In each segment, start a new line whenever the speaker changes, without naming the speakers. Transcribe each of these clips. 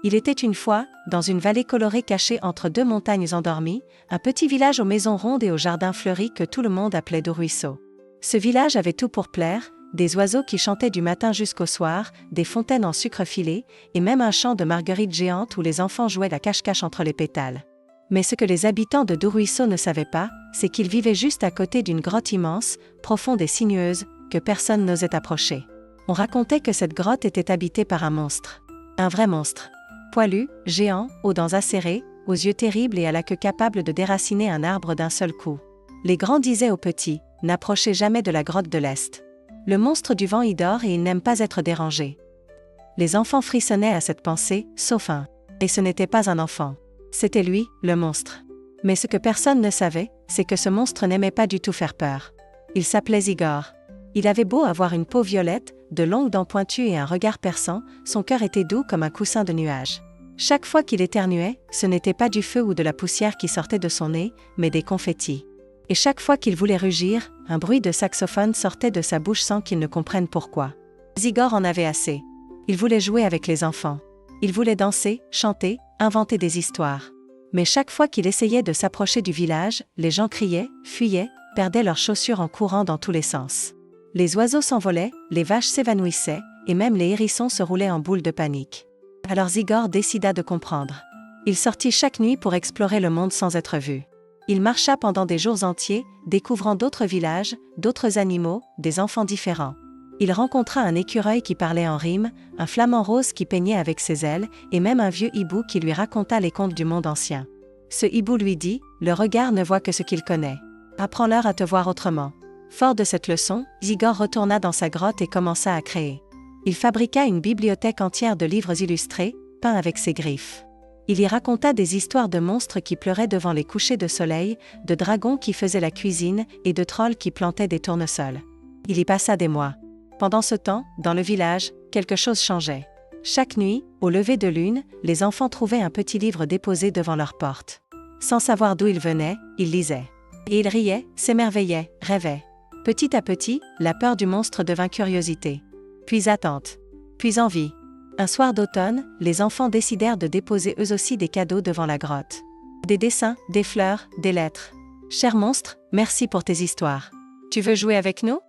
Il était une fois, dans une vallée colorée cachée entre deux montagnes endormies, un petit village aux maisons rondes et aux jardins fleuris que tout le monde appelait Doruiso. Ce village avait tout pour plaire, des oiseaux qui chantaient du matin jusqu'au soir, des fontaines en sucre filé, et même un champ de marguerites géantes où les enfants jouaient la cache-cache entre les pétales. Mais ce que les habitants de Doruiso ne savaient pas, c'est qu'ils vivaient juste à côté d'une grotte immense, profonde et sinueuse, que personne n'osait approcher. On racontait que cette grotte était habitée par un monstre. Un vrai monstre. Poilu, géant, aux dents acérées, aux yeux terribles et à la queue capable de déraciner un arbre d'un seul coup. Les grands disaient aux petits, n'approchez jamais de la grotte de l'Est. Le monstre du vent y dort et il n'aime pas être dérangé. Les enfants frissonnaient à cette pensée, sauf un. Et ce n'était pas un enfant. C'était lui, le monstre. Mais ce que personne ne savait, c'est que ce monstre n'aimait pas du tout faire peur. Il s'appelait Zigor. Il avait beau avoir une peau violette, de longues dents pointues et un regard perçant, son cœur était doux comme un coussin de nuages. Chaque fois qu'il éternuait, ce n'était pas du feu ou de la poussière qui sortait de son nez, mais des confettis. Et chaque fois qu'il voulait rugir, un bruit de saxophone sortait de sa bouche sans qu'il ne comprenne pourquoi. Zigor en avait assez. Il voulait jouer avec les enfants. Il voulait danser, chanter, inventer des histoires. Mais chaque fois qu'il essayait de s'approcher du village, les gens criaient, fuyaient, perdaient leurs chaussures en courant dans tous les sens. Les oiseaux s'envolaient, les vaches s'évanouissaient, et même les hérissons se roulaient en boule de panique. Alors Zigor décida de comprendre. Il sortit chaque nuit pour explorer le monde sans être vu. Il marcha pendant des jours entiers, découvrant d'autres villages, d'autres animaux, des enfants différents. Il rencontra un écureuil qui parlait en rime, un flamant rose qui peignait avec ses ailes, et même un vieux hibou qui lui raconta les contes du monde ancien. Ce hibou lui dit, « Le regard ne voit que ce qu'il connaît. Apprends-leur à te voir autrement. » Fort de cette leçon, Zigor retourna dans sa grotte et commença à créer. Il fabriqua une bibliothèque entière de livres illustrés, peints avec ses griffes. Il y raconta des histoires de monstres qui pleuraient devant les couchers de soleil, de dragons qui faisaient la cuisine et de trolls qui plantaient des tournesols. Il y passa des mois. Pendant ce temps, dans le village, quelque chose changeait. Chaque nuit, au lever de lune, les enfants trouvaient un petit livre déposé devant leur porte. Sans savoir d'où il venait, ils lisaient. Et ils riaient, s'émerveillaient, rêvaient. Petit à petit, la peur du monstre devint curiosité. Puis attente. Puis envie. Un soir d'automne, les enfants décidèrent de déposer eux aussi des cadeaux devant la grotte. Des dessins, des fleurs, des lettres. « Cher monstre, merci pour tes histoires. Tu veux jouer avec nous ?»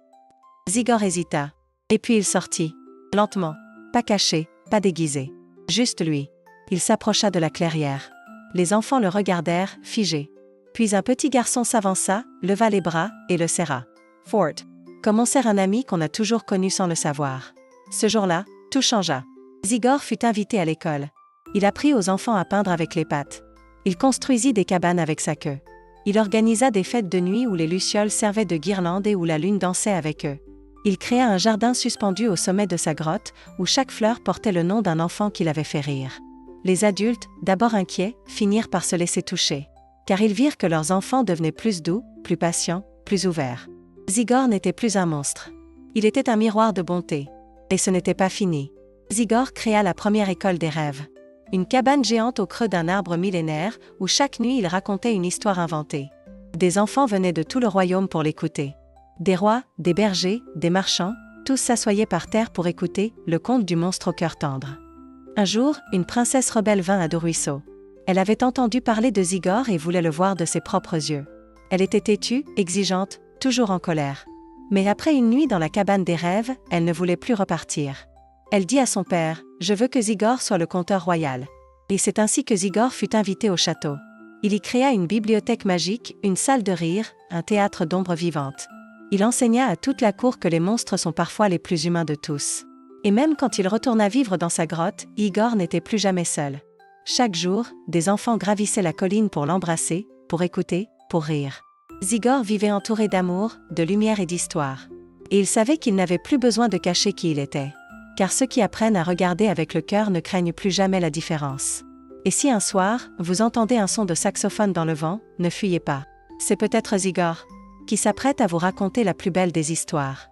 Zigor hésita. Et puis il sortit. Lentement. Pas caché, pas déguisé. Juste lui. Il s'approcha de la clairière. Les enfants le regardèrent, figés. Puis un petit garçon s'avança, leva les bras, et le serra. Fort. Comme on serre un ami qu'on a toujours connu sans le savoir. Ce jour-là, tout changea. Zigor fut invité à l'école. Il apprit aux enfants à peindre avec les pattes. Il construisit des cabanes avec sa queue. Il organisa des fêtes de nuit où les lucioles servaient de guirlandes et où la lune dansait avec eux. Il créa un jardin suspendu au sommet de sa grotte, où chaque fleur portait le nom d'un enfant qui l'avait fait rire. Les adultes, d'abord inquiets, finirent par se laisser toucher. Car ils virent que leurs enfants devenaient plus doux, plus patients, plus ouverts. Zigor n'était plus un monstre. Il était un miroir de bonté. Et ce n'était pas fini. Zigor créa la première école des rêves. Une cabane géante au creux d'un arbre millénaire, où chaque nuit il racontait une histoire inventée. Des enfants venaient de tout le royaume pour l'écouter. Des rois, des bergers, des marchands, tous s'assoyaient par terre pour écouter le conte du monstre au cœur tendre. Un jour, une princesse rebelle vint à Doruiso. Elle avait entendu parler de Zigor et voulait le voir de ses propres yeux. Elle était têtue, exigeante, toujours en colère. Mais après une nuit dans la cabane des rêves, elle ne voulait plus repartir. Elle dit à son père, « Je veux que Zigor soit le conteur royal. » Et c'est ainsi que Zigor fut invité au château. Il y créa une bibliothèque magique, une salle de rire, un théâtre d'ombres vivantes. Il enseigna à toute la cour que les monstres sont parfois les plus humains de tous. Et même quand il retourna vivre dans sa grotte, Igor n'était plus jamais seul. Chaque jour, des enfants gravissaient la colline pour l'embrasser, pour écouter, pour rire. Zigor vivait entouré d'amour, de lumière et d'histoire. Et il savait qu'il n'avait plus besoin de cacher qui il était. Car ceux qui apprennent à regarder avec le cœur ne craignent plus jamais la différence. Et si un soir, vous entendez un son de saxophone dans le vent, ne fuyez pas. C'est peut-être Zigor qui s'apprête à vous raconter la plus belle des histoires.